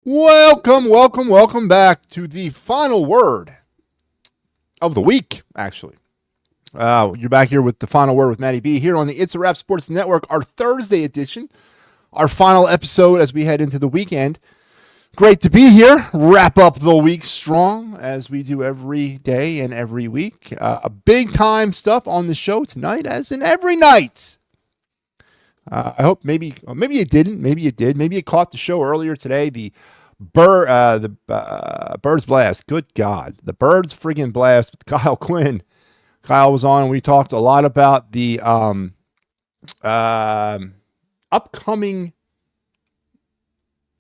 Welcome back to the final word of the week, actually. You're back here with the final word with MattyB here on the It's a Wrap Sports Network, our Thursday edition, our final episode as we head into the weekend. Great to be here. Wrap up the week strong as we do every day and every week. A big time stuff on the show tonight, as in every night. I hope maybe you didn't. Maybe you did. Maybe you caught the show earlier today. The Birds Blast. Good God. The Birds friggin' Blast with Kyle Quinn. Kyle was on and we talked a lot about the upcoming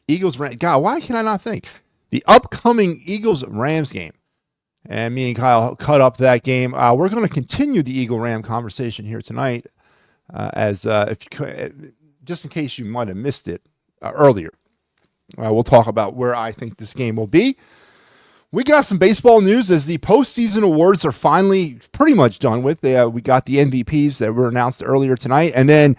Eagles-Rams. God, why can I not think? The upcoming Eagles-Rams game. And me and Kyle cut up that game. We're going to continue the Eagle-Ram conversation here tonight. Just in case you might have missed it earlier, we'll talk about where I think this game will be. We got some baseball news as the postseason awards are finally pretty much done with. We got the MVPs that were announced earlier tonight, and then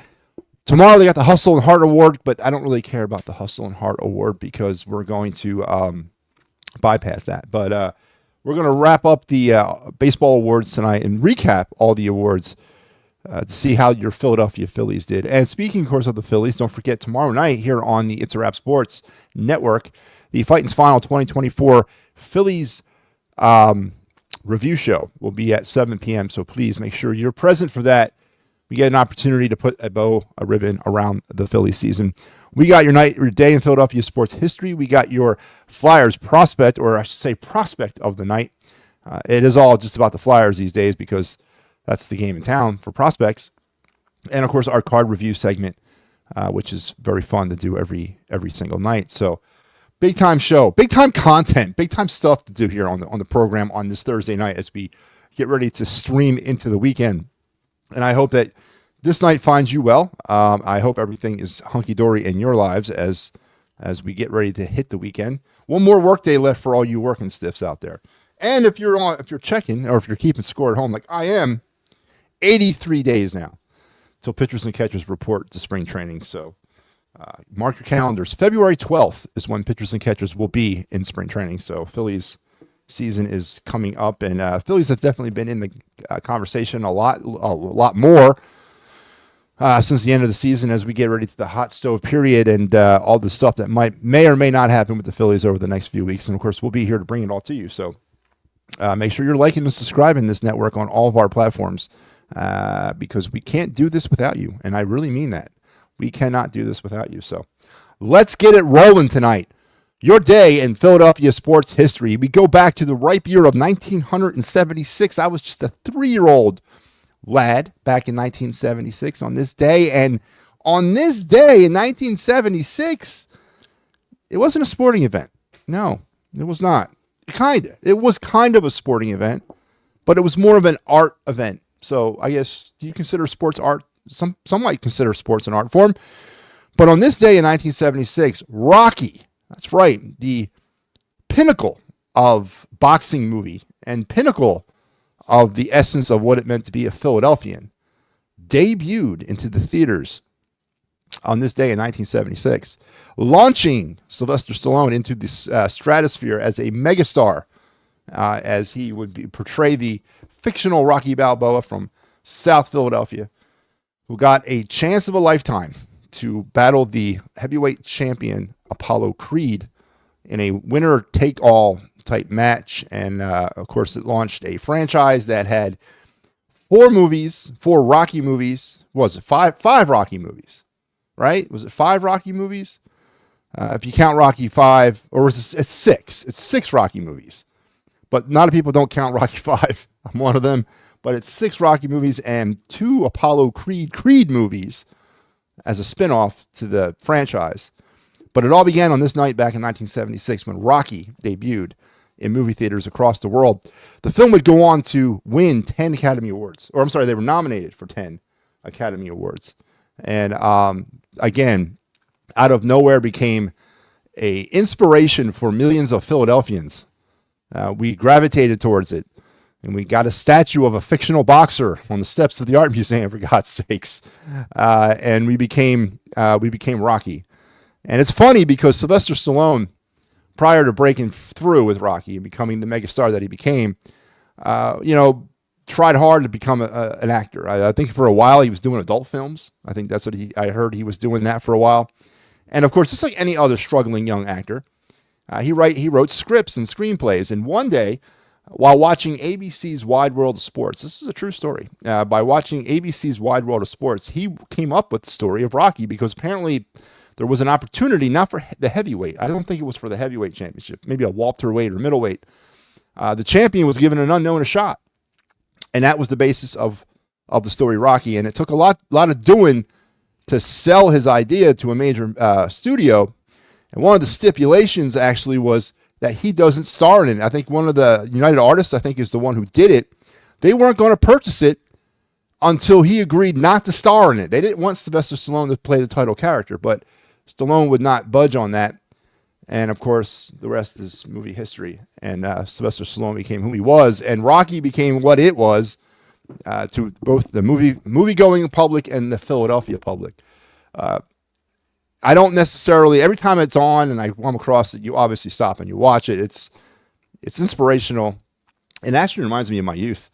tomorrow they got the Hustle and Heart Award. But I don't really care about the Hustle and Heart Award because we're going to bypass that. But we're going to wrap up the baseball awards tonight and recap all the awards. To see how your Philadelphia Phillies did. And speaking, of course, of the Phillies, don't forget tomorrow night here on the It's a Wrap Sports Network, the Fighting's Final 2024 Phillies review show will be at 7 p.m. So please make sure you're present for that. We get an opportunity to put a ribbon around the Phillies season. We got your day in Philadelphia sports history. We got your Flyers prospect, or I should say prospect of the night. It is all just about the Flyers these days because that's the game in town for prospects. And, of course, our card review segment, which is very fun to do every single night. So, big-time show, big-time content, big-time stuff to do here on the program on this Thursday night as we get ready to stream into the weekend. And I hope that this night finds you well. I hope everything is hunky-dory in your lives as we get ready to hit the weekend. One more workday left for all you working stiffs out there. And if you're checking or if you're keeping score at home like I am, 83 days now till pitchers and catchers report to spring training. So mark your calendars. February 12th is when pitchers and catchers will be in spring training. So Phillies season is coming up, and Phillies have definitely been in the conversation a lot more since the end of the season as we get ready to the hot stove period and all the stuff that may or may not happen with the Phillies over the next few weeks. And of course, we'll be here to bring it all to you. So make sure you're liking and subscribing this network on all of our platforms. Because we can't do this without you. And I really mean that. We cannot do this without you. So let's get it rolling tonight. Your day in Philadelphia sports history. We go back to the ripe year of 1976. I was just a 3-year-old lad back in 1976 on this day. And on this day in 1976, it wasn't a sporting event. No, it was not. It was kind of a sporting event, but it was more of an art event. So I guess, do you consider sports art? Some might consider sports an art form. But on this day in 1976, Rocky, that's right, the pinnacle of boxing movie and pinnacle of the essence of what it meant to be a Philadelphian, debuted into the theaters on this day in 1976, launching Sylvester Stallone into the stratosphere as a megastar, as he would portray the fictional Rocky Balboa from South Philadelphia, who got a chance of a lifetime to battle the heavyweight champion Apollo Creed in a winner-take-all type match. And, of course, it launched a franchise that had 4 Rocky movies. Was it five Rocky movies, right? Was it 5 Rocky movies? If you count Rocky 5, or was it's 6? It's 6 Rocky movies. But a lot of people don't count Rocky 5. I'm one of them. But it's 6 Rocky movies and 2 Apollo Creed movies as a spinoff to the franchise. But it all began on this night back in 1976 when Rocky debuted in movie theaters across the world. The film would go on to win 10 Academy Awards. Or I'm sorry, they were nominated for 10 Academy Awards. And again, out of nowhere became a inspiration for millions of Philadelphians. We gravitated towards it. And we got a statue of a fictional boxer on the steps of the Art Museum, for God's sakes. And we became Rocky. And it's funny because Sylvester Stallone prior to breaking through with Rocky and becoming the megastar that he became, tried hard to become an actor. I think for a while he was doing adult films. I think that's what I heard he was doing that for a while. And of course, just like any other struggling young actor, he wrote scripts and screenplays. And one day, while watching ABC's Wide World of Sports, this is a true story. By watching ABC's Wide World of Sports, he came up with the story of Rocky because apparently there was an opportunity, not for the heavyweight. I don't think it was for the heavyweight championship, maybe a welterweight or middleweight. The champion was given an unknown a shot. And that was the basis of the story Rocky. And it took a lot of doing to sell his idea to a major studio. And one of the stipulations actually was that he doesn't star in it. I think one of the United Artists, I think, is the one who did it. They weren't going to purchase it until he agreed not to star in it. They didn't want Sylvester Stallone to play the title character, but Stallone would not budge on that. And of course, the rest is movie history. And Sylvester Stallone became who he was, and Rocky became what it was to both the movie-going public and the Philadelphia public. I don't necessarily, every time it's on and I come across it, you obviously stop and you watch it. It's inspirational. It actually reminds me of my youth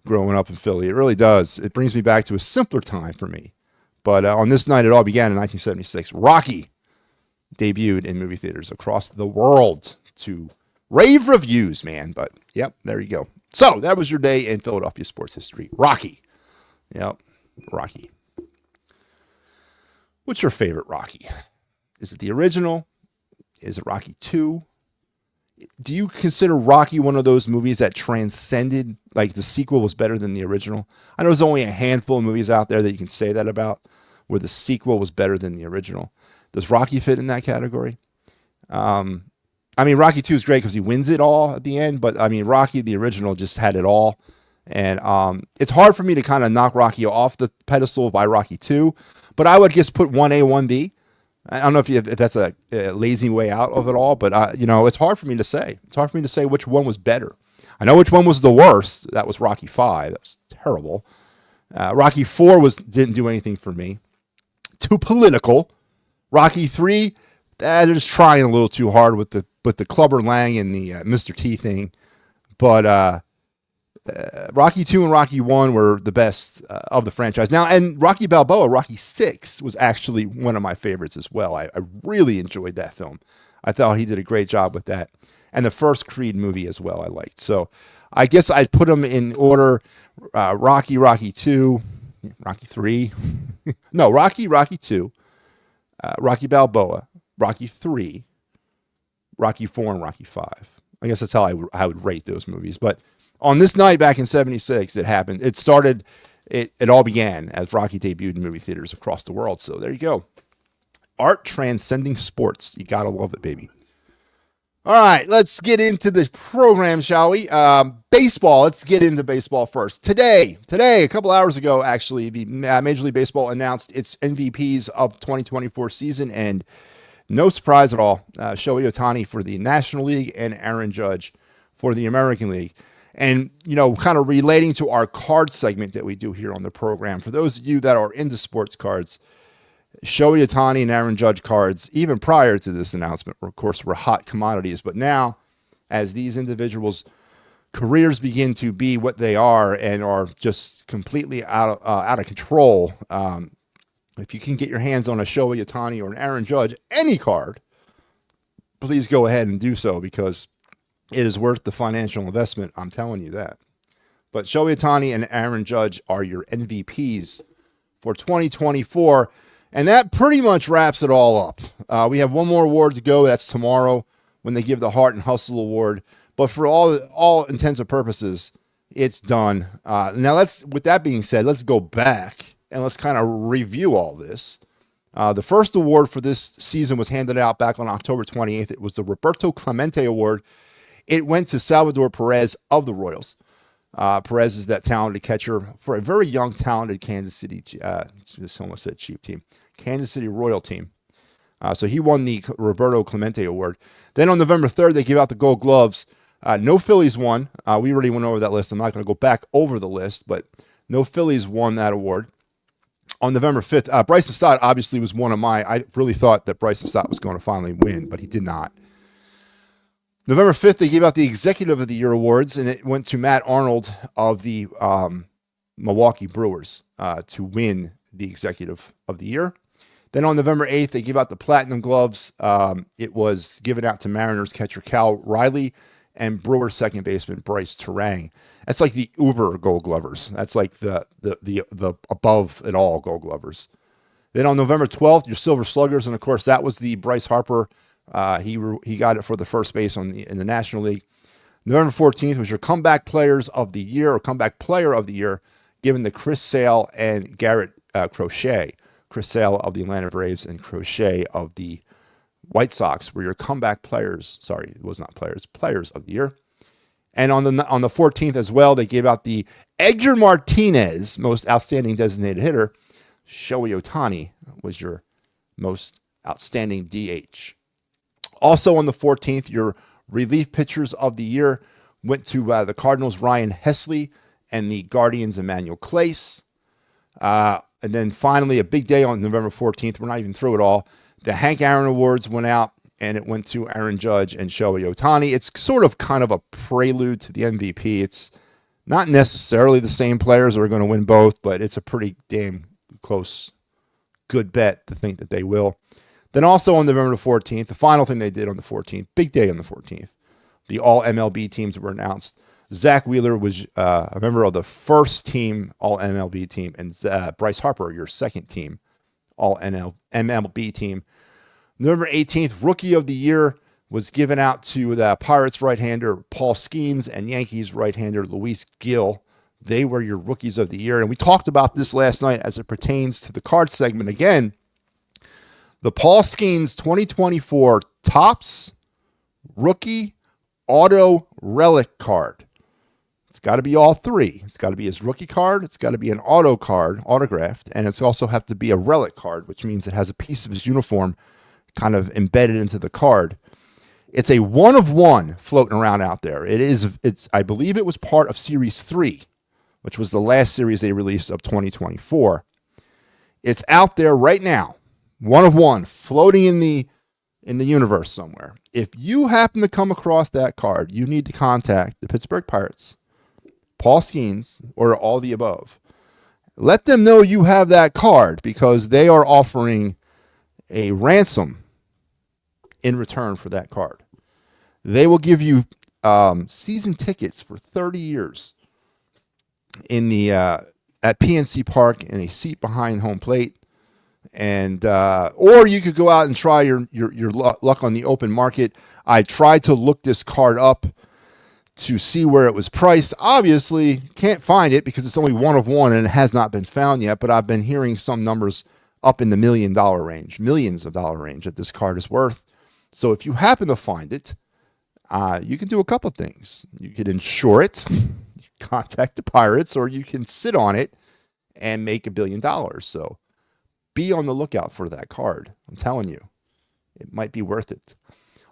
growing up in Philly. It really does. It brings me back to a simpler time for me. But on this night, it all began in 1976. Rocky debuted in movie theaters across the world to rave reviews, man. But, yep, there you go. So, that was your day in Philadelphia sports history. Rocky. Yep, Rocky. What's your favorite Rocky? Is it the original? Is it Rocky 2? Do you consider Rocky one of those movies that transcended, like the sequel was better than the original? I know there's only a handful of movies out there that you can say that about, where the sequel was better than the original. Does Rocky fit in that category? Rocky 2 is great because he wins it all at the end, but Rocky, the original, just had it all. And it's hard for me to kind of knock Rocky off the pedestal by Rocky 2, but I would just put 1A, 1B. I don't know if that's a lazy way out of it all, but it's hard for me to say. It's hard for me to say which one was better. I know which one was the worst. That was Rocky 5. That was terrible. Rocky 4 didn't do anything for me. Too political. Rocky 3, they're just trying a little too hard with the Clubber Lang and the Mr. T thing. But Rocky 2 and Rocky 1 were the best of the franchise. Now, and Rocky Balboa, Rocky 6, was actually one of my favorites as well. I really enjoyed that film. I thought he did a great job with that. And the first Creed movie as well I liked. So I guess I'd put them in order. Rocky, Rocky 2, Rocky 3. No, Rocky, Rocky 2, Rocky Balboa, Rocky 3, Rocky 4, and Rocky 5. I guess that's how I would rate those movies. But on this night back in 76, it happened. It all began as Rocky debuted in movie theaters across the world. So there you go. Art transcending sports. You got to love it, baby. All right, let's get into this program, shall we? Baseball. Let's get into baseball first. Today, a couple hours ago, actually, the Major League Baseball announced its MVPs of 2024 season, and no surprise at all, Shohei Ohtani for the National League and Aaron Judge for the American League. And, kind of relating to our card segment that we do here on the program, for those of you that are into sports cards, Shohei Ohtani and Aaron Judge cards, even prior to this announcement, of course, were hot commodities. But now, as these individuals' careers begin to be what they are and are just completely out of control, if you can get your hands on a Shohei Ohtani or an Aaron Judge, any card, please go ahead and do so, because it is worth the financial investment. I'm telling you that. But Shohei Ohtani and Aaron Judge are your MVPs for 2024. And that pretty much wraps it all up. We have one more award to go. That's tomorrow when they give the Heart and Hustle Award. But for all intents and purposes, it's done. Now, with that being said, let's go back and let's kind of review all this. The first award for this season was handed out back on October 28th. It was the Roberto Clemente Award. It went to Salvador Perez of the Royals. Perez is that talented catcher for a very young, talented Kansas City, almost said Chief team, Kansas City Royal team. So he won the Roberto Clemente Award. Then on November 3rd, they give out the Gold Gloves. No Phillies won. We already went over that list. I'm not going to go back over the list, but no Phillies won that award. On November 5th, Bryson Stott obviously was one of I really thought that Bryson Stott was going to finally win, but he did not. November 5th, they gave out the Executive of the Year awards, and it went to Matt Arnold of the Milwaukee Brewers to win the Executive of the Year. Then on November 8th, they gave out the Platinum Gloves. It was given out to Mariners catcher Cal Riley and Brewers second baseman Bryce Terang. That's like the Uber Gold Glovers. That's like the above it all Gold Glovers. Then on November 12th, your Silver Sluggers, and of course that was the Bryce Harper. He got it for the first base in the National League. November 14th was your Comeback Players of the Year or Comeback Player of the Year, given to Chris Sale and Garrett Crochet. Chris Sale of the Atlanta Braves and Crochet of the White Sox were your comeback players. Sorry, it was not players of the year. And on the 14th as well, they gave out the Edgar Martinez Most Outstanding Designated Hitter. Shohei Ohtani was your Most Outstanding DH. Also on the 14th, your Relief Pitchers of the Year went to the Cardinals' Ryan Hesley and the Guardians' Emmanuel Clace. And then finally, a big day on November 14th. We're not even through it all. The Hank Aaron Awards went out, and it went to Aaron Judge and Shohei Ohtani. It's sort of kind of a prelude to the MVP. It's not necessarily the same players that are going to win both, but it's a pretty damn close, good bet to think that they will. Then also on November 14th, the final thing they did on the 14th, big day on the 14th, the all MLB teams were announced. Zach Wheeler was a member of the first team all MLB team, and Bryce Harper, your second team all MLB team. November 18th, Rookie of the Year was given out to the Pirates right-hander Paul Skeens and Yankees right-hander Luis Gil. They were your Rookies of the Year. And we talked about this last night as it pertains to the card segment. Again, the Paul Skeens 2024 Topps Rookie Auto Relic card. It's got to be all three. It's got to be his rookie card. It's got to be an auto card, autographed. And it's also have to be a relic card, which means it has a piece of his uniform kind of embedded into the card. It's a one of one floating around out there. I believe it was part of Series 3, which was the last series they released of 2024. It's out there right now. One of one floating in the universe somewhere. If you happen to come across that card, you need to contact the Pittsburgh Pirates, Paul Skeens, or all the above. Let them know you have that card because they are offering a ransom in return for that card. They will give you season tickets for 30 years in the at PNC Park in a seat behind home plate. And or you could go out and try your luck on the open market. I tried to look this card up to see where it was priced. Obviously, can't find it because it's only one of one and it has not been found yet. But I've been hearing some numbers up in the $1 million range, millions of dollar range that this card is worth. So if you happen to find it, you can do a couple things. You could insure it, contact the Pirates, or you can sit on it and make $1 billion. So be on the lookout for that card. I'm telling you, it might be worth it.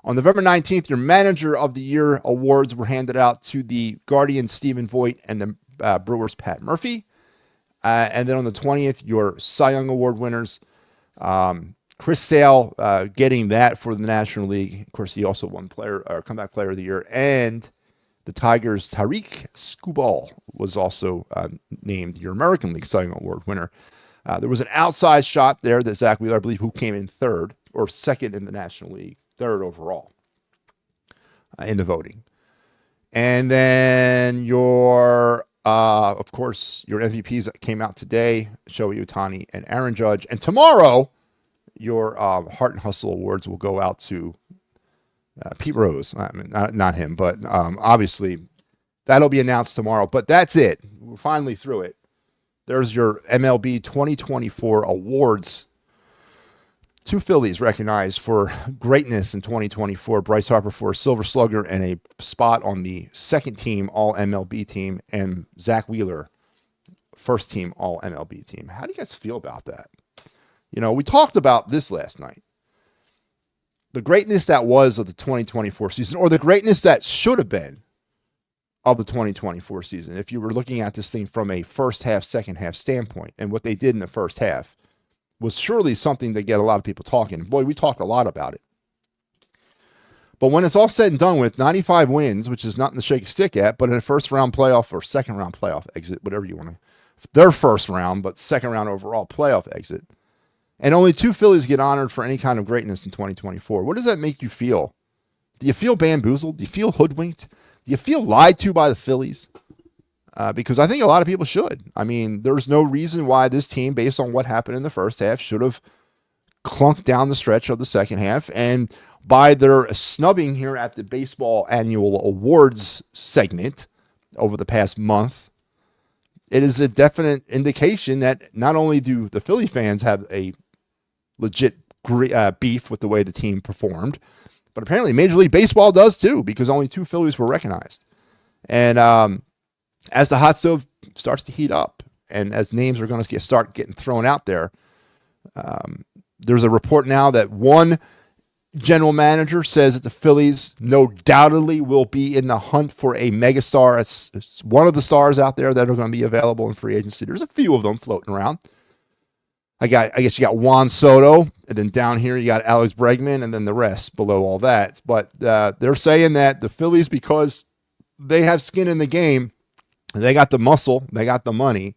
On November 19th, your Manager of the Year awards were handed out to the Guardians, Stephen Voigt, and the Brewers, Pat Murphy. And then on the 20th, your Cy Young Award winners, Chris Sale getting that for the National League. Of course, he also won Comeback Player of the Year. And the Tigers' Tariq Skubal was also named your American League Cy Young Award winner. There was an outside shot there that Zach Wheeler, I believe, who came in third or second in the National League, third overall in the voting. And then your, of course, your MVPs that came out today, Shohei Ohtani and Aaron Judge. And tomorrow, your Heart and Hustle Awards will go out to Pete Rose. I mean, not him, but obviously that'll be announced tomorrow. But that's it. We're finally through it. There's your MLB 2024 awards. 2 Phillies recognized for greatness in 2024. Bryce Harper for a Silver Slugger and a spot on the second team All-MLB team. And Zach Wheeler, first team All-MLB team. How do you guys feel about that? You know, we talked about this last night. The greatness that was of the 2024 season, or the greatness that should have been of the 2024 season, if you were looking at this thing from a first half, second half standpoint, and what they did in the first half was surely something to get a lot of people talking. Boy, we talked a lot about it. But when it's all said and done with 95 wins, which is nothing to shake a stick at, but in a first round playoff or second round playoff exit, whatever you want to, their first round, but second round overall playoff exit, and only 2 Phillies get honored for any kind of greatness in 2024. What does that make you feel? Do you feel bamboozled? Do you feel hoodwinked? Do you feel lied to by the Phillies? Because I think a lot of people should. I mean, there's no reason why this team, based on what happened in the first half, should have clunked down the stretch of the second half. And by their snubbing here at the Baseball Annual Awards segment over the past month, it is a definite indication that not only do the Philly fans have a legit beef with the way the team performed, but apparently Major League Baseball does too, because only 2 Phillies were recognized. And as the hot stove starts to heat up and as names are going to start getting thrown out there, there's a report now that one general manager says that the Phillies no doubtedly will be in the hunt for a megastar. It's one of the stars out there that are going to be available in free agency. There's a few of them floating around. I guess you got Juan Soto, and then down here you got Alex Bregman, and then the rest below all that. But they're saying that the Phillies, because they have skin in the game, they got the muscle, they got the money,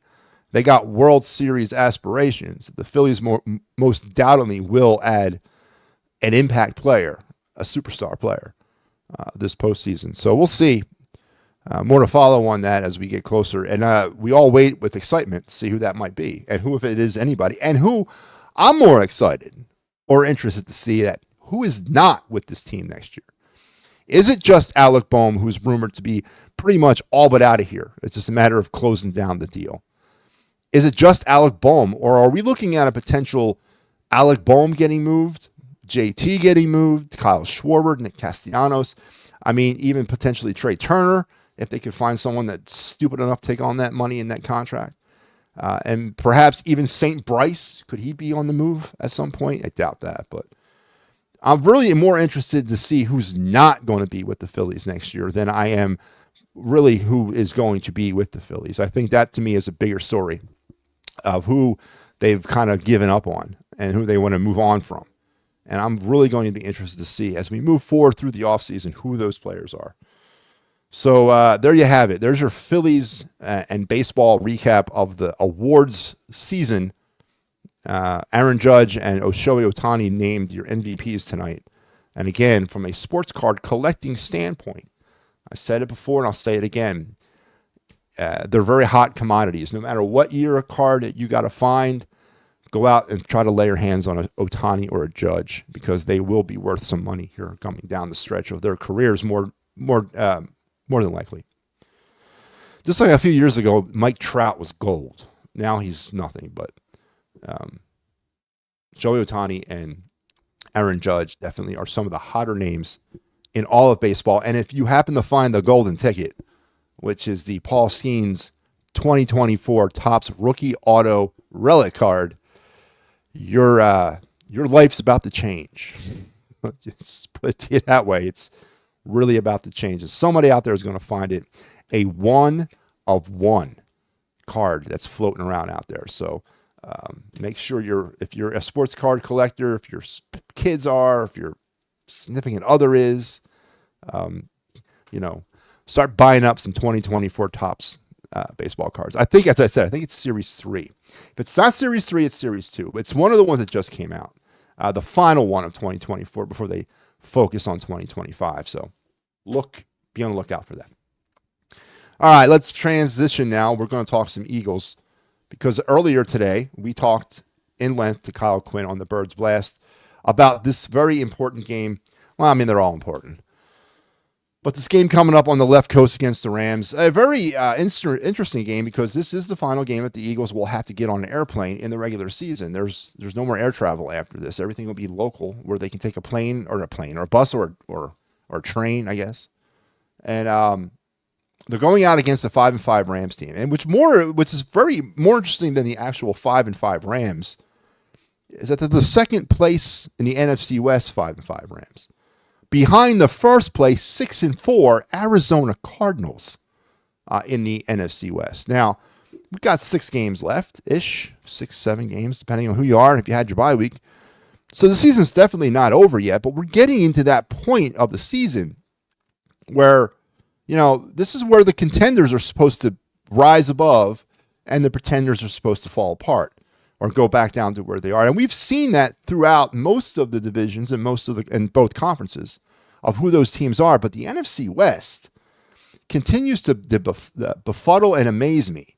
they got World Series aspirations. The Phillies most doubtedly will add an impact player, a superstar player, this postseason. So we'll see. More to follow on that as we get closer. And we all wait with excitement to see who that might be and who, if it is anybody, and who I'm more excited or interested to see that who is not with this team next year. Is it just Alec Boehm, who's rumored to be pretty much all but out of here? It's just a matter of closing down the deal. Is it just Alec Boehm, or are we looking at a potential Alec Boehm getting moved, JT getting moved, Kyle Schwarber, Nick Castellanos, I mean, even potentially Trey Turner, if they could find someone that's stupid enough to take on that money in that contract. And perhaps even St. Bryce, could he be on the move at some point? I doubt that, but I'm really more interested to see who's not going to be with the Phillies next year than I am really who is going to be with the Phillies. I think that, to me, is a bigger story of who they've kind of given up on and who they want to move on from. And I'm really going to be interested to see, as we move forward through the offseason, who those players are. So there you have it. There's your Phillies and baseball recap of the awards season. Aaron Judge and Shohei Ohtani named your MVPs tonight. And again, from a sports card collecting standpoint, I said it before and I'll say it again. They're very hot commodities. No matter what year a card that you got to find, go out and try to lay your hands on a Ohtani or a Judge, because they will be worth some money here coming down the stretch of their careers more than likely. Just like a few years ago, Mike Trout was gold. Now he's nothing, but Shohei Ohtani and Aaron Judge definitely are some of the hotter names in all of baseball. And if you happen to find the golden ticket, which is the Paul Skeens 2024 Topps Rookie Auto Relic card, your life's about to change. Just put it that way. It's really about to change. And somebody out there is going to find it a 1 of 1 card that's floating around out there. So make sure if you're a sports card collector, if your kids are, if your significant other is, start buying up some 2024 Topps baseball cards. I think, as I said, it's Series 3. If it's not Series 3, it's Series 2. It's one of the ones that just came out. The final one of 2024 before they focus on 2025. So be on the lookout for that. All right, let's transition now. We're going to talk some Eagles, because earlier today we talked in length to Kyle Quinn on the Birds Blast about this very important game. Well, I mean, they're all important. But this game coming up on the left coast against the Rams, a very interesting game, because this is the final game that the Eagles will have to get on an airplane in the regular season. There's no more air travel after this. Everything will be local, where they can take a plane or a bus or a train, I guess. And they're going out against the 5-5 Rams team, and which is very more interesting than the actual 5-5 Rams is that they're the second place in the NFC West 5-5 Rams, behind the first place 6-4 Arizona Cardinals in the NFC West. Now, we've got 6 games left-ish, 6-7 games, depending on who you are and if you had your bye week. So the season's definitely not over yet, but we're getting into that point of the season where, this is where the contenders are supposed to rise above and the pretenders are supposed to fall apart or go back down to where they are. And we've seen that throughout most of the divisions and both conferences of who those teams are. But the NFC West continues to befuddle and amaze me,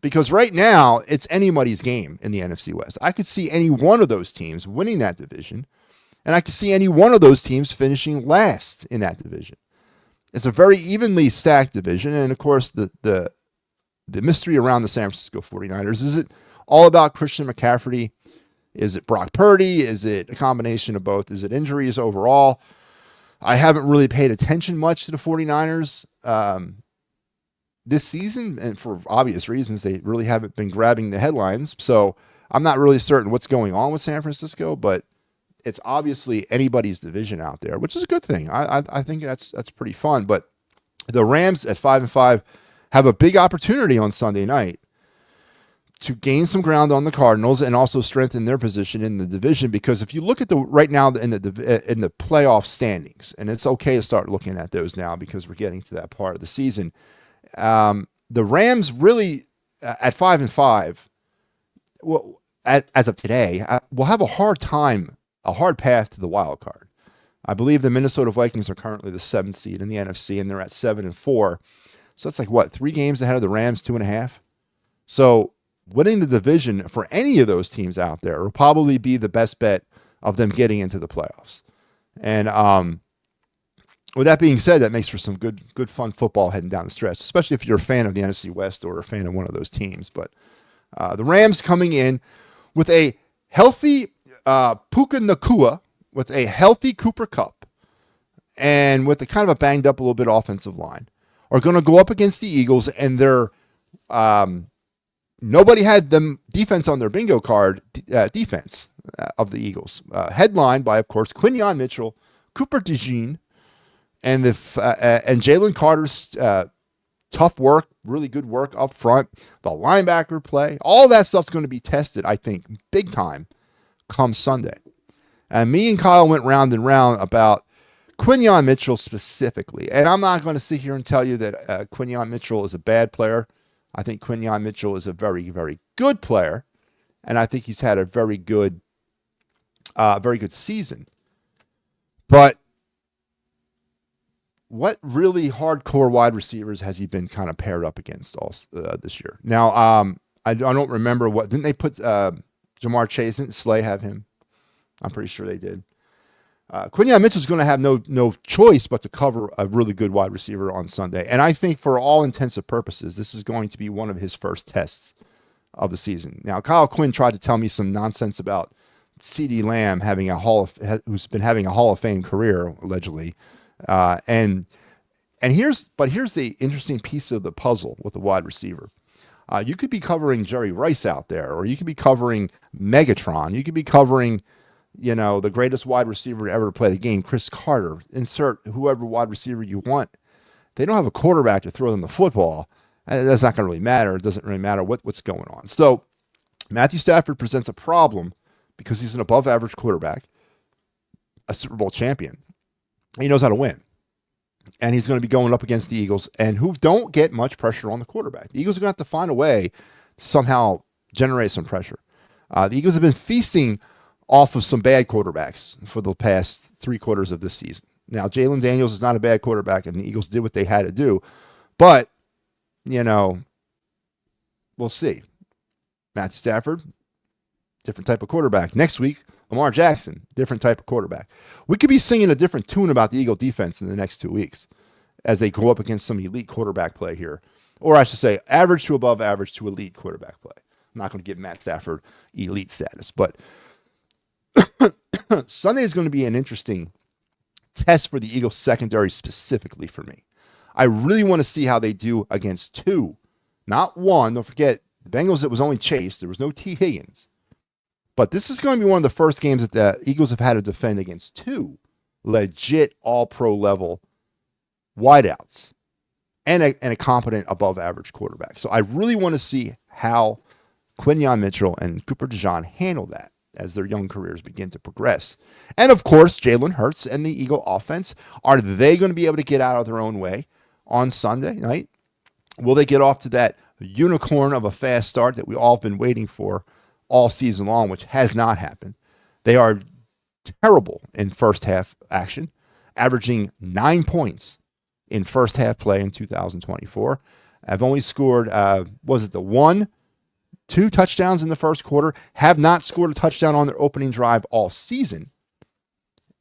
because right now it's anybody's game in the NFC West. I could see any one of those teams winning that division, and I could see any one of those teams finishing last in that division. It's a very evenly stacked division, and of course the mystery around the San Francisco 49ers, is it all about Christian McCaffrey? Is it Brock Purdy? Is it a combination of both? Is it injuries overall? I haven't really paid attention much to the 49ers this season, and for obvious reasons, they really haven't been grabbing the headlines. So I'm not really certain what's going on with San Francisco, but it's obviously anybody's division out there, which is a good thing. I think that's pretty fun. But the Rams at 5-5 have a big opportunity on Sunday night to gain some ground on the Cardinals and also strengthen their position in the division. Because if you look at right now in the playoff standings, and it's okay to start looking at those now because we're getting to that part of the season, the Rams really at 5-5, well, as of today, will have a hard path to the wild card. I believe the Minnesota Vikings are currently the 7th seed in the NFC, and they're at 7-4. So it's like 3 games ahead of the Rams, 2.5. So winning the division for any of those teams out there will probably be the best bet of them getting into the playoffs. And with that being said, that makes for some good fun football heading down the stretch, especially if you're a fan of the NFC West or a fan of one of those teams. But the Rams coming in with a healthy Puka Nacua, with a healthy Cooper Kupp, and with a kind of a banged up a little bit offensive line, are going to go up against the Eagles, and they're nobody had them defense on their bingo card, defense of the Eagles. Headlined by, of course, Quinyon Mitchell, Cooper DeJean, and Jalen Carter's tough work, really good work up front, the linebacker play. All that stuff's going to be tested, I think, big time come Sunday. And me and Kyle went round and round about Quinyon Mitchell specifically. And I'm not going to sit here and tell you that Quinyon Mitchell is a bad player. I think Quinyon Mitchell is a very, very good player, and I think he's had a very good season. But what really hardcore wide receivers has he been kind of paired up against all this year? Now, I don't remember didn't they put Jamar Chase? Didn't Slay have him? I'm pretty sure they did. Quinyon Mitchell's going to have no choice but to cover a really good wide receiver on Sunday. And I think for all intents and purposes, this is going to be one of his first tests of the season. Now, Kyle Quinn tried to tell me some nonsense about CeeDee Lamb who's been having a Hall of Fame career, allegedly. And here's the interesting piece of the puzzle with the wide receiver. You could be covering Jerry Rice out there, or you could be covering Megatron. You could be covering, the greatest wide receiver to ever play the game, Chris Carter. Insert whoever wide receiver you want. They don't have a quarterback to throw them the football. And that's not going to really matter. It doesn't really matter what's going on. So Matthew Stafford presents a problem because he's an above-average quarterback, a Super Bowl champion. He knows how to win. And he's going to be going up against the Eagles, and who don't get much pressure on the quarterback. The Eagles are going to have to find a way to somehow generate some pressure. The Eagles have been feasting off of some bad quarterbacks for the past 3 quarters of this season. Now, Jalen Daniels is not a bad quarterback, and the Eagles did what they had to do. But, we'll see. Matthew Stafford, different type of quarterback. Next week, Lamar Jackson, different type of quarterback. We could be singing a different tune about the Eagle defense in the next 2 weeks as they go up against some elite quarterback play here. Or I should say average to above average to elite quarterback play. I'm not going to give Matt Stafford elite status, but Sunday is going to be an interesting test for the Eagles secondary specifically for me. I really want to see how they do against 2, not 1. Don't forget, the Bengals, it was only Chase. There was no T. Higgins. But this is going to be one of the first games that the Eagles have had to defend against 2 legit all-pro level wideouts and a competent above-average quarterback. So I really want to see how Quinyon Mitchell and Cooper DeJean handle that. as their young careers begin to progress. And of course, Jalen Hurts and the Eagle offense, are they going to be able to get out of their own way on Sunday night? Will they get off to that unicorn of a fast start that we all have been waiting for all season long, which has not happened? They are terrible in first half action, averaging 9 points in first half play in 2024. I've only scored, two touchdowns in the first quarter, have not scored a touchdown on their opening drive all season,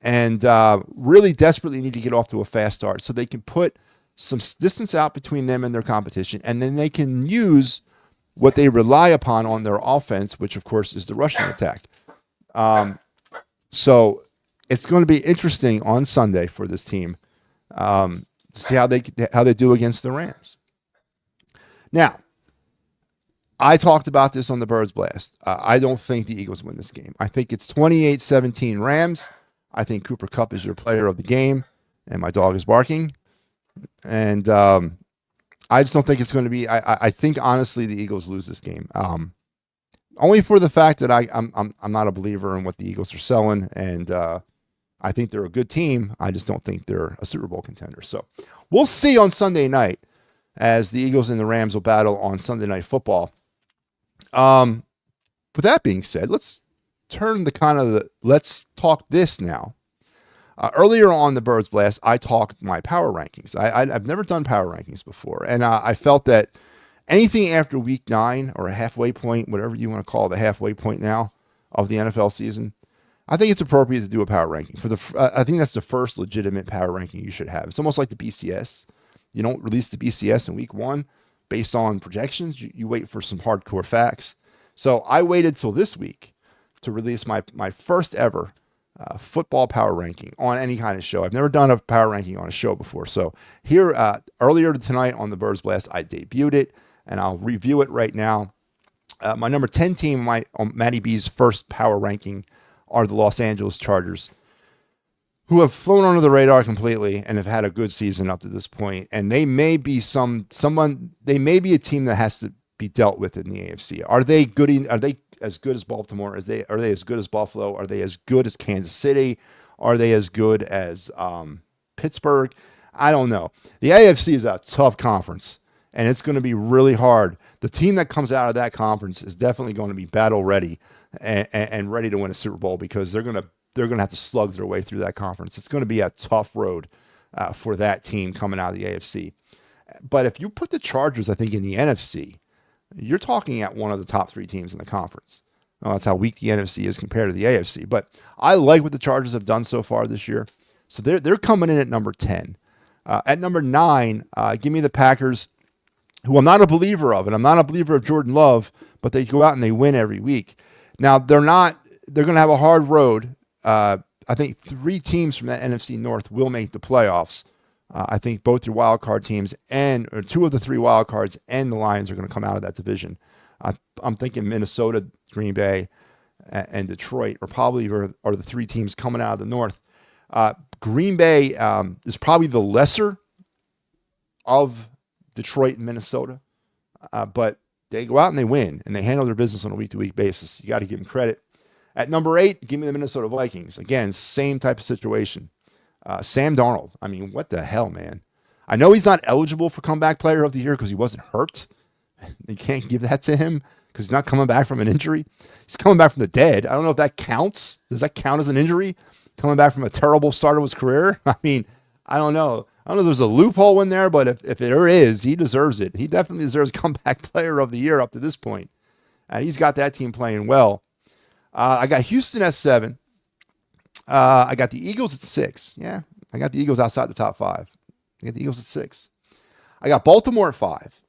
and really desperately need to get off to a fast start so they can put some distance out between them and their competition, and then they can use what they rely upon on their offense, which, of course, is the rushing attack. So it's going to be interesting on Sunday for this team to see how they do against the Rams. Now, I talked about this on the Birds Blast. I don't think the Eagles win this game. I think it's 28-17 Rams. I think Cooper Kupp is your player of the game, and my dog is barking. And I just don't think it's going to be. I think honestly the Eagles lose this game. Only for the fact that I'm not a believer in what the Eagles are selling, and I think they're a good team. I just don't think they're a Super Bowl contender. So we'll see on Sunday night as the Eagles and the Rams will battle on Sunday Night Football. With that being said, let's turn let's talk this now. Earlier on the Birds Blast, I talked my power rankings. I've never done power rankings before, and I felt that anything after week 9 or a halfway point, whatever you want to call the halfway point now of the NFL season, I think it's appropriate to do a power ranking. I think that's the first legitimate power ranking you should have. It's almost like the BCS. You don't release the BCS in week 1 based on projections. You wait for some hardcore facts. So I waited till this week to release my first ever football power ranking on any kind of show. I've never done a power ranking on a show before. So here, earlier tonight on the Birds Blast, I debuted it, and I'll review it right now. My number 10 team on MattyB's first power ranking are the Los Angeles Chargers, who have flown under the radar completely and have had a good season up to this point. And they may be they may be a team that has to be dealt with in the AFC. Are they good? Are they as good as Baltimore? Are they as good as Buffalo? Are they as good as Kansas City? Are they as good as Pittsburgh? I don't know. The AFC is a tough conference, and it's going to be really hard. The team that comes out of that conference is definitely going to be battle ready and ready to win a Super Bowl, because they're going to have to slug their way through that conference. It's going to be a tough road for that team coming out of the AFC. But if you put the Chargers, I think, in the NFC, you're talking at one of the top 3 teams in the conference. Well, that's how weak the NFC is compared to the AFC. But I like what the Chargers have done so far this year. So they're coming in at number 10. At number 9, give me the Packers, who I'm not a believer of, and I'm not a believer of Jordan Love, but they go out and they win every week. Now, they're going to have a hard road. I think 3 teams from that NFC North will make the playoffs. I think both your wild card teams or 2 of the 3 wild cards and the Lions are going to come out of that division. I'm thinking Minnesota, Green Bay, and Detroit are the 3 teams coming out of the North. Green Bay is probably the lesser of Detroit and Minnesota, but they go out and they win, and they handle their business on a week-to-week basis. You got to give them credit. At number 8, give me the Minnesota Vikings. Again, same type of situation. Sam Darnold. I mean, what the hell, man? I know he's not eligible for comeback player of the year because he wasn't hurt. You can't give that to him because he's not coming back from an injury. He's coming back from the dead. I don't know if that counts. Does that count as an injury? Coming back from a terrible start of his career? I mean, I don't know. I don't know if there's a loophole in there, but if there is, he deserves it. He definitely deserves comeback player of the year up to this point. He's got that team playing well. I got Houston at 7. I got the Eagles at 6. Yeah, I got the Eagles outside the top 5. I got the Eagles at 6. I got Baltimore at 5.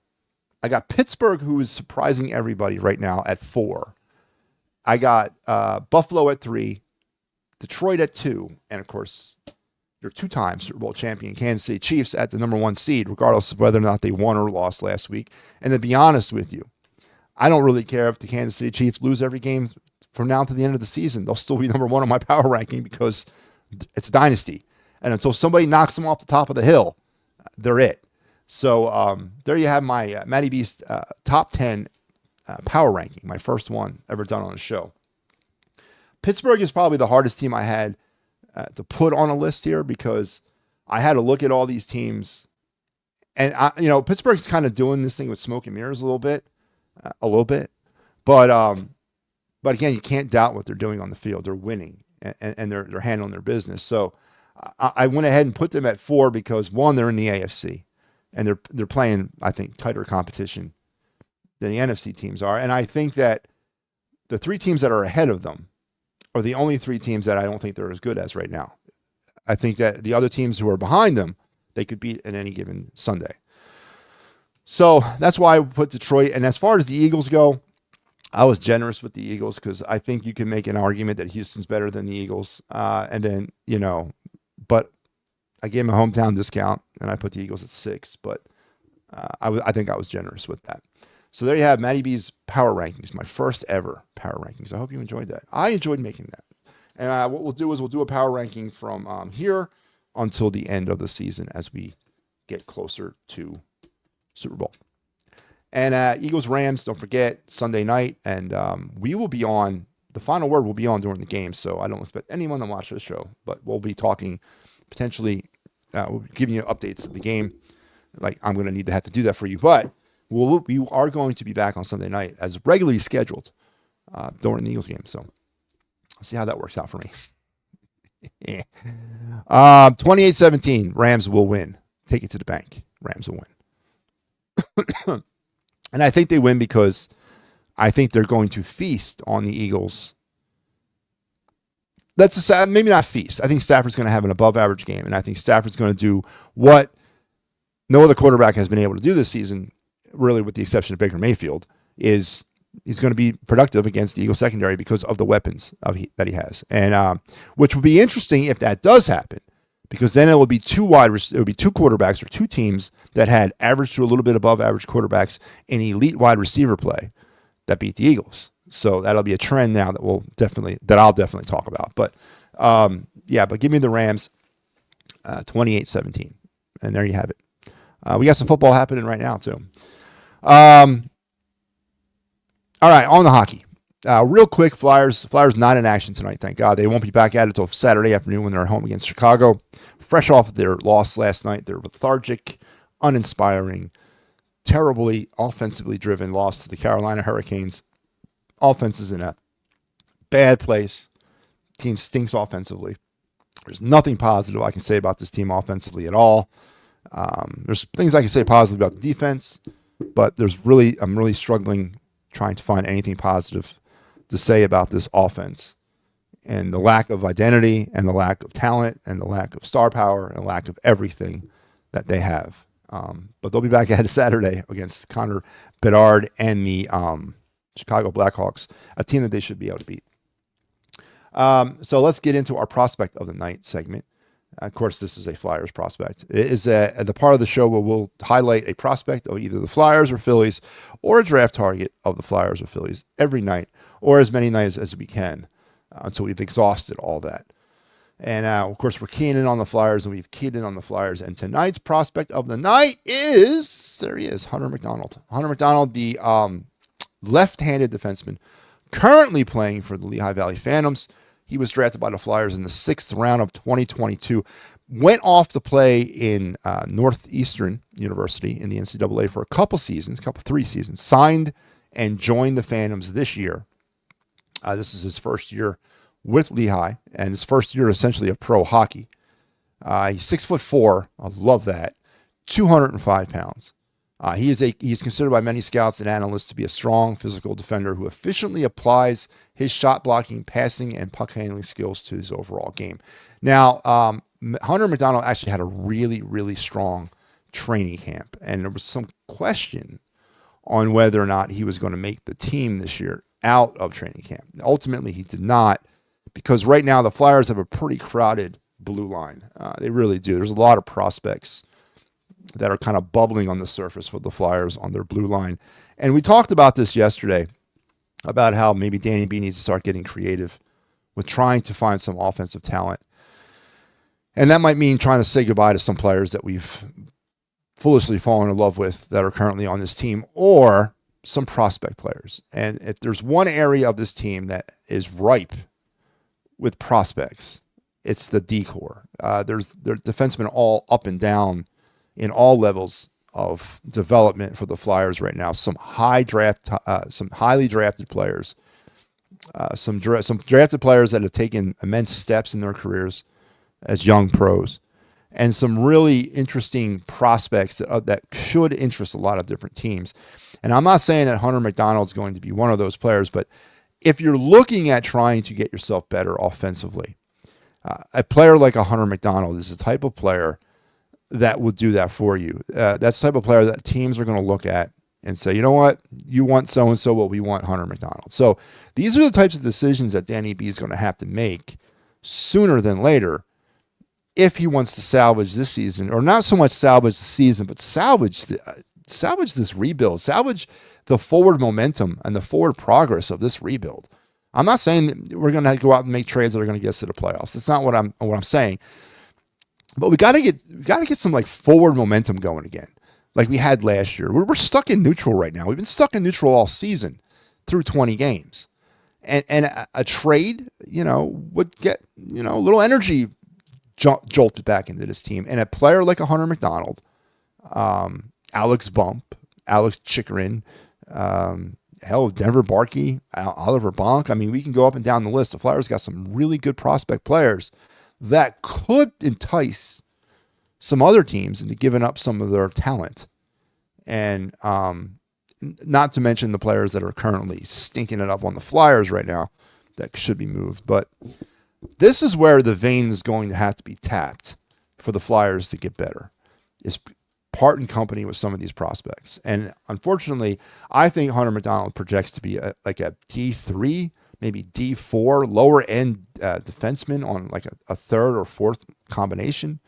I got Pittsburgh, who is surprising everybody right now, at 4. I got Buffalo at 3. Detroit at 2. And, of course, your 2-time Super Bowl champion Kansas City Chiefs at the number 1 seed, regardless of whether or not they won or lost last week. And to be honest with you, I don't really care if the Kansas City Chiefs lose every game from now to the end of the season. They'll still be number 1 on my power ranking because it's a dynasty. And until somebody knocks them off the top of the hill, they're it. So there you have my MattyB's top 10 power ranking, my first one ever done on a show. Pittsburgh is probably the hardest team I had to put on a list here because I had to look at all these teams. And, Pittsburgh's kind of doing this thing with smoke and mirrors a little bit. But again, you can't doubt what they're doing on the field. They're winning, and they're handling their business. So I went ahead and put them at 4 because, one, they're in the AFC, and they're playing, I think, tighter competition than the NFC teams are. And I think that the 3 teams that are ahead of them are the only 3 teams that I don't think they're as good as right now. I think that the other teams who are behind them, they could beat in any given Sunday. So that's why I put Detroit. And as far as the Eagles go, I was generous with the Eagles because I think you can make an argument that Houston's better than the Eagles. But I gave them a hometown discount, and I put the Eagles at 6. But I think I was generous with that. So there you have MattyB's power rankings, my first ever power rankings. I hope you enjoyed that. I enjoyed making that. And what we'll do is we'll do a power ranking from here until the end of the season as we get closer to Super Bowl. And Eagles-Rams, don't forget, Sunday night. And we will be on, the final word will be on during the game. So I don't expect anyone to watch this show. But we'll be talking potentially, we'll be giving you updates of the game. Like, I'm going to have to do that for you. But we are going to be back on Sunday night as regularly scheduled during the Eagles game. So I'll see how that works out for me. 28-17, Rams will win. Take it to the bank. Rams will win. And I think they win because I think they're going to feast on the Eagles. Let's just say, maybe not feast. I think Stafford's going to have an above-average game, and I think Stafford's going to do what no other quarterback has been able to do this season, really with the exception of Baker Mayfield, is he's going to be productive against the Eagles secondary because of the weapons that he has. And which would be interesting if that does happen, because then it would be two quarterbacks or 2 teams that had average to a little bit above average quarterbacks in elite wide receiver play that beat the Eagles. So that'll be a trend now that I'll definitely talk about. But but give me the Rams 28-17. And there you have it. We got some football happening right now too. All right, on the hockey. Real quick, Flyers not in action tonight, thank God. They won't be back at it until Saturday afternoon when they're home against Chicago. Fresh off their loss last night, they're lethargic, uninspiring, terribly offensively driven loss to the Carolina Hurricanes. Offense is in a bad place. Team stinks offensively. There's nothing positive I can say about this team offensively at all. There's things I can say positively about the defense, but I'm really struggling trying to find anything positive to say about this offense and the lack of identity and the lack of talent and the lack of star power and the lack of everything that they have. But they'll be back at it Saturday against Connor Bedard and the Chicago Blackhawks, a team that they should be able to beat. So let's get into our prospect of the night segment. Of course, this is a Flyers prospect. It is the part of the show where we'll highlight a prospect of either the Flyers or Phillies or a draft target of the Flyers or Phillies every night or as many nights as we can until we've exhausted all that. And, of course, we're keying in on the Flyers, and we've keyed in on the Flyers. And tonight's prospect of the night there he is, Hunter McDonald. Hunter McDonald, the left-handed defenseman, currently playing for the Lehigh Valley Phantoms. He was drafted by the Flyers in the 6th round of 2022. Went off to play in Northeastern University in the NCAA for a couple 3 seasons. Signed and joined the Phantoms this year. This is his first year with Lehigh and his first year essentially of pro hockey. He's 6'4". I love that. 205 pounds. He's considered by many scouts and analysts to be a strong physical defender who efficiently applies his shot blocking, passing, and puck handling skills to his overall game. Now, Hunter McDonald actually had a really, really strong training camp, and there was some question on whether or not he was going to make the team this year out of training camp. Ultimately, he did not, because right now the Flyers have a pretty crowded blue line. They really do. There's a lot of prospects that are kind of bubbling on the surface for the Flyers on their blue line. And we talked about this yesterday, about how maybe Danny B needs to start getting creative with trying to find some offensive talent. And that might mean trying to say goodbye to some players that we've foolishly fallen in love with that are currently on this team, or some prospect players. And if there's one area of this team that is ripe with prospects. It's the decor. There's defensemen all up and down in all levels of development for the Flyers right now. Some highly drafted players, some drafted players that have taken immense steps in their careers as young pros, and some really interesting prospects that should interest a lot of different teams. And I'm not saying that Hunter McDonald's going to be one of those players, but if you're looking at trying to get yourself better offensively, a player like a Hunter McDonald is the type of player that will do that for you. That's the type of player that teams are going to look at and say, you know what, you want so-and-so, well, we want Hunter McDonald. So these are the types of decisions that Danny B is going to have to make sooner than later if he wants to salvage this season, or not so much salvage the season, but salvage this rebuild, salvage the forward momentum and the forward progress of this rebuild. I'm not saying that we're going to go out and make trades that are going to get us to the playoffs. That's not what I'm saying. But we got to get some like forward momentum going again, like we had last year. We're stuck in neutral right now. We've been stuck in neutral all season through 20 games, and a trade, would get a little energy jolted back into this team, and a player like a Hunter McDonald, Alex Bump, Alex Chikrin, Denver Barkey, Oliver Bonk. I mean, we can go up and down the list. The Flyers got some really good prospect players that could entice some other teams into giving up some of their talent. And not to mention the players that are currently stinking it up on the Flyers right now that should be moved. But this is where the vein is going to have to be tapped for the Flyers to get better, is part in company with some of these prospects. And unfortunately, I think Hunter McDonald projects to be like a D3, maybe D4, lower end defenseman on like a third or fourth combination.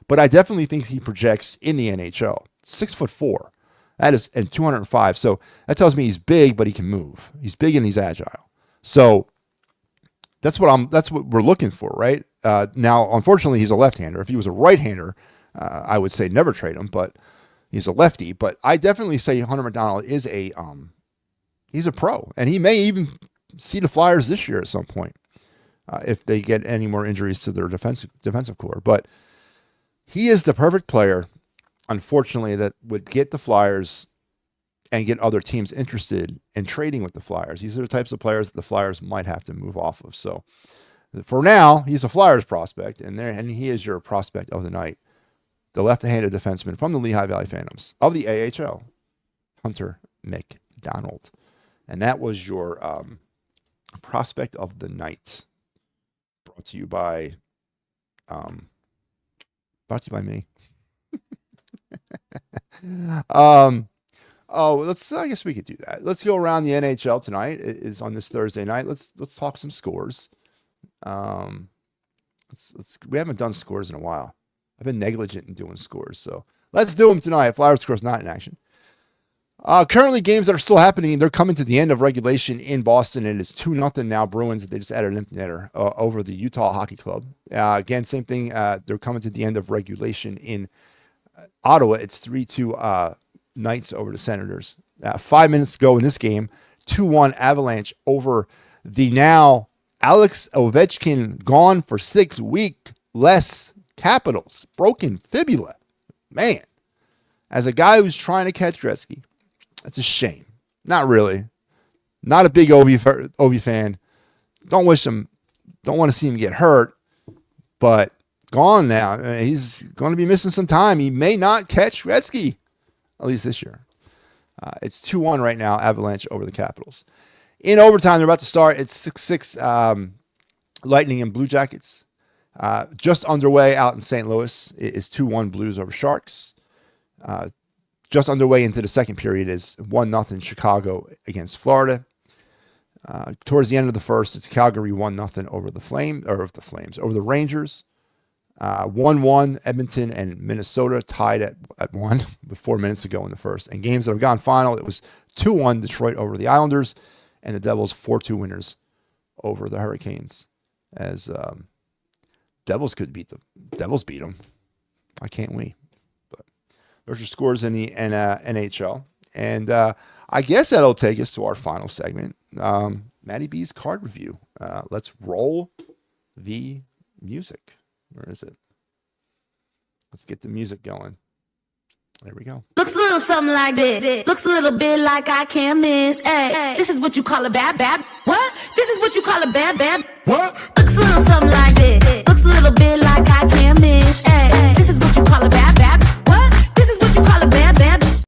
But I definitely think he projects in the NHL. 6'4", that is, and 205. So that tells me he's big, but he can move. He's big and he's agile. So that's what we're looking for, right? Now, unfortunately, he's a left-hander. If he was a right-hander, I would say never trade him, but he's a lefty. But I definitely say Hunter McDonald is he's a pro, and he may even see the Flyers this year at some point if they get any more injuries to their defensive core. But he is the perfect player, unfortunately, that would get the Flyers and get other teams interested in trading with the Flyers. These are the types of players that the Flyers might have to move off of. So for now, he's a Flyers prospect, and he is your prospect of the night, the left-handed defenseman from the Lehigh Valley Phantoms of the AHL, Hunter McDonald. And that was your prospect of the night, brought to you by me. I guess we could do that. Let's go around the NHL tonight. It is on this Thursday night. Let's talk some scores. We haven't done scores in a while. I've been negligent in doing scores, so let's do them tonight. Flyers scores not in action. Currently, games that are still happening, they're coming to the end of regulation in Boston, and it's 2-0 now Bruins. They just added an empty netter over the Utah Hockey Club. Again, same thing. They're coming to the end of regulation in Ottawa. It's 3-2 Knights over the Senators. 5 minutes to go in this game. 2-1 Avalanche over the now Alex Ovechkin gone for 6 weeks less Capitals. Broken fibula. Man, as a guy who's trying to catch Gretzky, that's a shame. Not really. Not a big Ovi fan. Don't wish him. Don't want to see him get hurt. But gone now. He's going to be missing some time. He may not catch Gretzky, at least this year. It's 2-1 right now, Avalanche over the Capitals. In overtime, they're about to start. It's 6-6 Lightning and Blue Jackets. Just underway out in St. Louis is 2-1 Blues over Sharks. Just underway into the second period is 1-0 Chicago against Florida. Towards the end of the first, it's Calgary 1-0 over the Rangers. 1-1 Edmonton and Minnesota tied at 1 with 4 minutes to go in the first. And games that have gone final, it was 2-1 Detroit over the Islanders, and the Devils 4-2 winners over the Hurricanes. As Devils beat them. Why can't we? But those are scores in the NHL. And I guess that'll take us to our final segment, MattyB's card review. Let's roll the music. Where is it? Let's get the music going. There we go. Looks a little something like this. Looks a little bit like I can't miss. Hey, this is what you call a bad. What? This is what you call a bad. What? Looks a little something like this. Looks a little bit like I can't miss. Hey, this is what you call a bad. What? This is what you call a bad.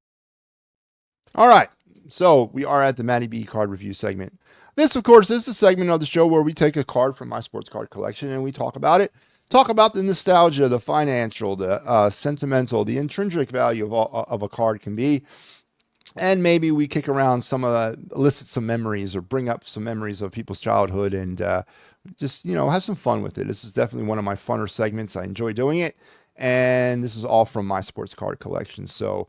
All right. So we are at the MattyB card review segment. This, of course, is the segment of the show where we take a card from my sports card collection and we talk about it. Talk about the nostalgia, the financial, the sentimental, the intrinsic value of a card can be. And maybe we kick around elicit some memories or bring up some memories of people's childhood and just, have some fun with it. This is definitely one of my funner segments. I enjoy doing it. And this is all from my sports card collection. So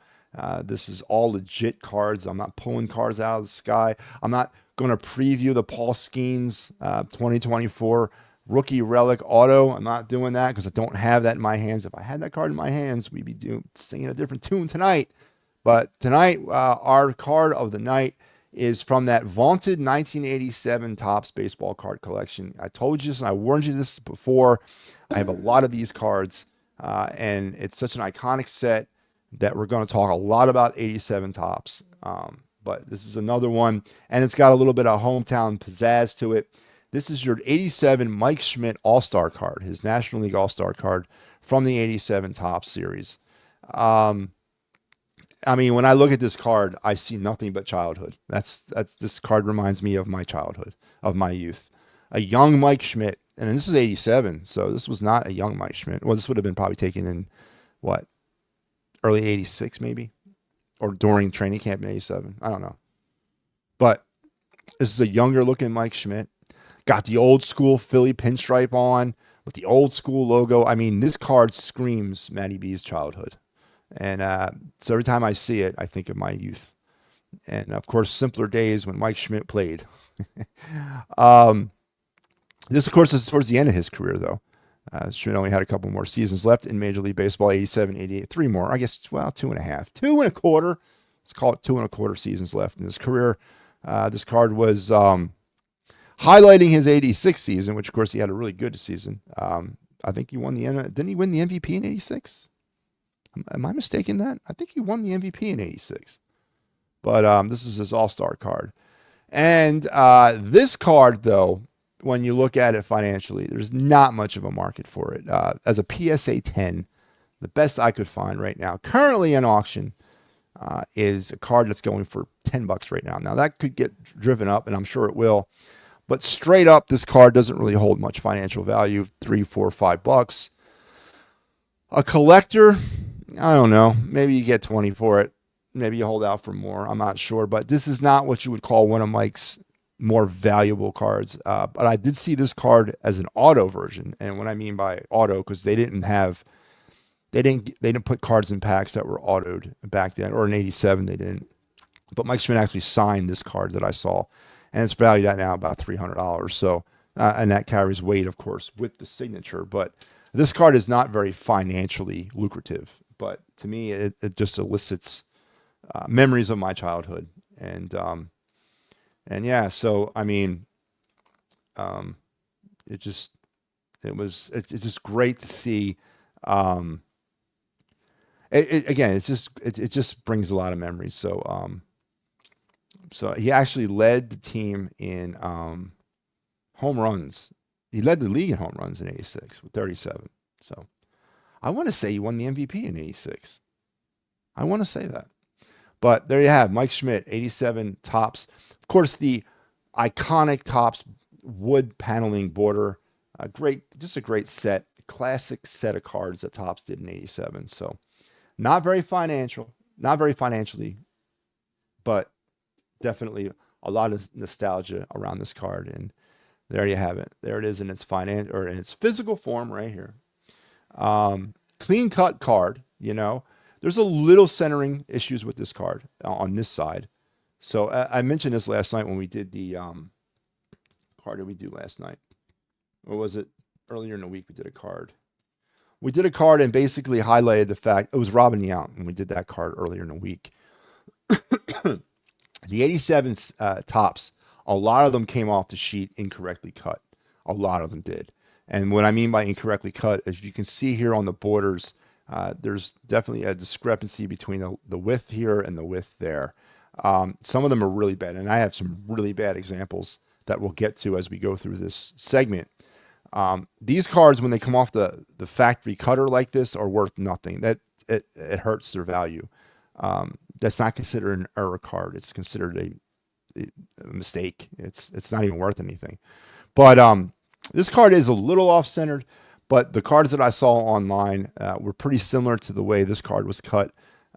this is all legit cards. I'm not pulling cards out of the sky. I'm not going to preview the Paul Skeens 2024 Rookie Relic Auto. I'm not doing that because I don't have that in my hands. If I had that card in my hands, we'd be singing a different tune tonight. But tonight, our card of the night is from that vaunted 1987 Topps baseball card collection. I told you this and I warned you this before. I have a lot of these cards, and it's such an iconic set that we're going to talk a lot about 87 Topps. But this is another one, and it's got a little bit of hometown pizzazz to it. This is your 87 Mike Schmidt All-Star card, his National League All-Star card from the 87 Topps series. When I look at this card, I see nothing but childhood. This card reminds me of my childhood, of my youth. A young Mike Schmidt, and this is 87, so this was not a young Mike Schmidt. Well, this would have been probably taken in, early 86 maybe? Or during training camp in 87. I don't know. But this is a younger looking Mike Schmidt. Got the old school Philly pinstripe on with the old school logo. This card screams MattyB's childhood. And so every time I see it, I think of my youth. And, of course, simpler days when Mike Schmidt played. This, of course, is towards the end of his career, though. Schmidt only had a couple more seasons left in Major League Baseball, 87, 88, 3 more. I guess, 2.5. 2.25. Let's call it 2.25 seasons left in his career. This card was highlighting his 86 season, which, of course, he had a really good season. I think he won didn't he win the MVP in 86? Am I mistaken that? I think he won the MVP in 86. But this is his all-star card. And this card, though, when you look at it financially, there's not much of a market for it. As a PSA 10, the best I could find right now, currently in auction, is a card that's going for $10 right now. Now, that could get driven up, and I'm sure it will. But straight up, this card doesn't really hold much financial value, $3, $4, $5. A collector, I don't know. Maybe you get 20 for it. Maybe you hold out for more. I'm not sure. But this is not what you would call one of Mike's more valuable cards. But I did see this card as an auto version. And what I mean by auto, because they didn't put cards in packs that were autoed back then, or in 87 they didn't. But Mike Schmidt actually signed this card that I saw, and it's valued at now about $300. So, and that carries weight, of course, with the signature. But this card is not very financially lucrative. But to me, it just elicits memories of my childhood, and yeah. So it's just great to see. It just brings a lot of memories. So so he actually led the team in home runs. He led the league in home runs in 86 with 37. So I want to say he won the MVP in 86. I want to say that. But there you have Mike Schmidt, 87 Topps. Of course, the iconic Topps wood paneling border. Just a great set, classic set of cards that Topps did in 87. So not very financially, but definitely a lot of nostalgia around this card. And there you have it. There it is in its in its physical form right here. Clean cut card, There's a little centering issues with this card on this side. So I mentioned this last night when we did the card did we do last night? Or was it earlier in the week we did a card? We did a card and basically highlighted the fact, it was Robin Yount when we did that card earlier in the week. The 87 Topps, a lot of them came off the sheet incorrectly cut. A lot of them did. And what I mean by incorrectly cut, as you can see here on the borders, there's definitely a discrepancy between the width here and the width there. Some of them are really bad, and I have some really bad examples that we'll get to as we go through this segment. These cards, when they come off the factory cutter like this, are worth nothing. It hurts their value. That's not considered an error card. It's considered a mistake. It's not even worth anything. But this card is a little off-centered, but the cards that I saw online were pretty similar to the way this card was cut.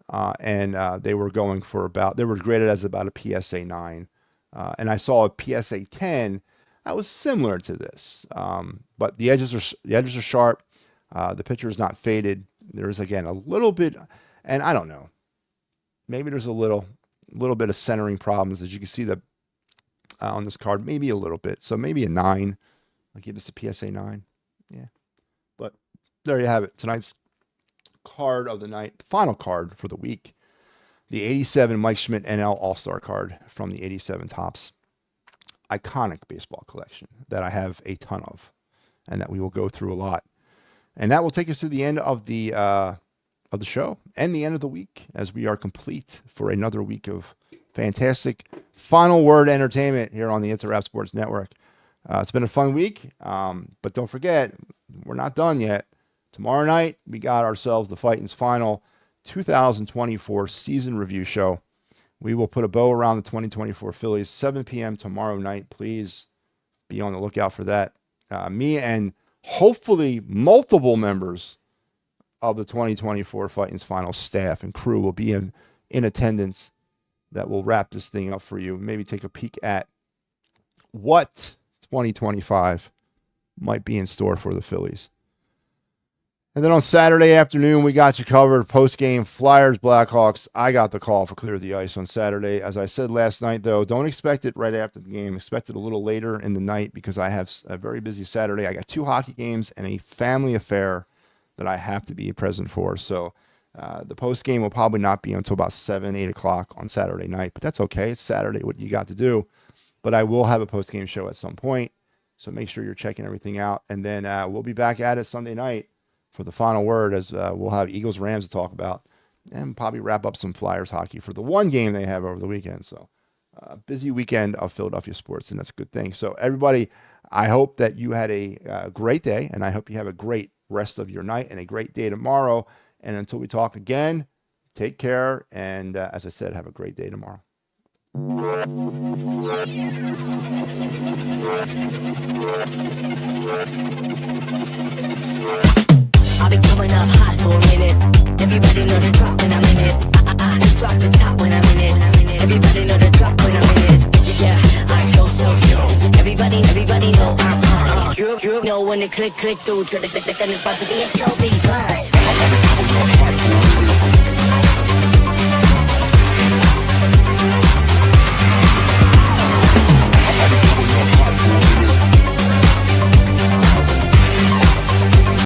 And they were going for they were graded as about a PSA 9. And I saw a PSA 10 that was similar to this. But the edges are sharp. The picture is not faded. There's, again, a little bit, and I don't know, maybe there's a little bit of centering problems, as you can see that on this card, maybe a little bit. So maybe a 9. I'll give this a PSA 9. Yeah. But there you have it. Tonight's card of the night, the final card for the week, the 87 Mike Schmidt NL All-Star card from the 87 Topps iconic baseball collection that I have a ton of and that we will go through a lot. And that will take us to the end of the show and the end of the week, as we are complete for another week of fantastic final word entertainment here on the It's a Wrap Sports Network. It's been a fun week, but don't forget, we're not done yet. Tomorrow night, we got ourselves the Fightin's final 2024 season review show. We will put a bow around the 2024 Phillies, 7 p.m. tomorrow night. Please be on the lookout for that. Me and hopefully multiple members of the 2024 Fightin's final staff and crew will be in attendance. That will wrap this thing up for you. Maybe take a peek at what 2025 might be in store for the Phillies. And then on Saturday afternoon, we got you covered. Post-game, Flyers, Blackhawks. I got the call for Clear the Ice on Saturday. As I said last night, though, don't expect it right after the game. Expect it a little later in the night because I have a very busy Saturday. I got 2 hockey games and a family affair that I have to be present for. So the post-game will probably not be until about 7, 8 o'clock on Saturday night. But that's okay. It's Saturday. What you got to do. But I will have a post-game show at some point. So make sure you're checking everything out. And then we'll be back at it Sunday night for the final word, as we'll have Eagles-Rams to talk about and probably wrap up some Flyers hockey for the one game they have over the weekend. So busy weekend of Philadelphia sports, and that's a good thing. So everybody, I hope that you had a great day, and I hope you have a great rest of your night and a great day tomorrow. And until we talk again, take care, and as I said, have a great day tomorrow. I'll be coming up hot for a minute. Everybody know the drop when I'm in it. I drop the top when I'm in it. Everybody know the drop when I'm in it. Yeah, I'm so cute. Everybody know I'm on. You know when the click through to the and it's about to be a so big.